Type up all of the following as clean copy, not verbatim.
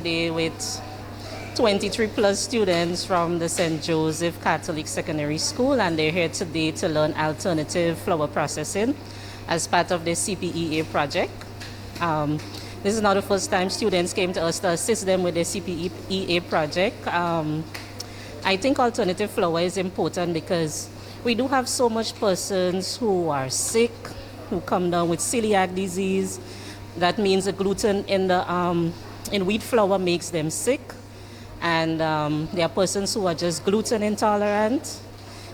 Today with 23 plus students from the St. Joseph Catholic Secondary School, and they're here today to learn alternative flower processing as part of the CPEA project. This is not the first time students came to us to assist them with the CPEA project. I think alternative flour is important because we do have so much persons who are sick, who come down with celiac disease. That means the gluten in wheat flour makes them sick. And there are persons who are just gluten intolerant.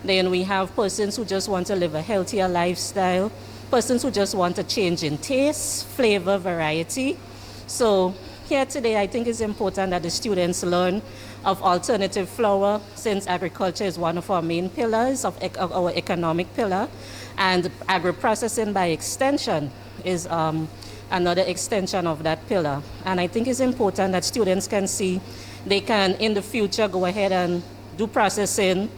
Then we have persons who just want to live a healthier lifestyle, persons who just want a change in taste, flavor, variety. So here today, I think it's important that the students learn of alternative flour, since agriculture is one of our main pillars of our economic pillar, and agro-processing by extension is another extension of that pillar. And I think it's important that students can see they can, in the future, go ahead and do processing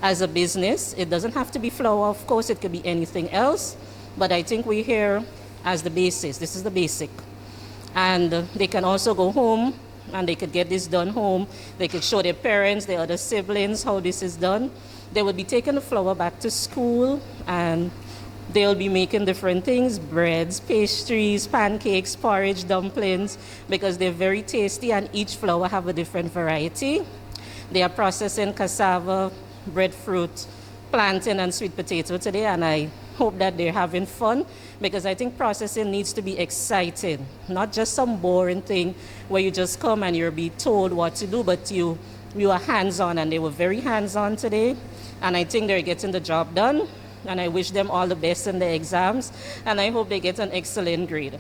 as a business. It doesn't have to be flour, of course, it could be anything else. But I think we're here as the basis. This is the basic. And they can also go home and they could get this done home. They could show their parents, their other siblings how this is done. They will be taking the flour back to school and they'll be making different things, breads, pastries, pancakes, porridge, dumplings, because they're very tasty and each flour have a different variety. They are processing cassava, breadfruit, plantain, and sweet potato today, and I hope that they're having fun, because I think processing needs to be exciting, not just some boring thing where you just come and you're being told what to do, but you are hands-on, and they were very hands-on today, and I think they're getting the job done. And I wish them all the best in the exams, and I hope they get an excellent grade.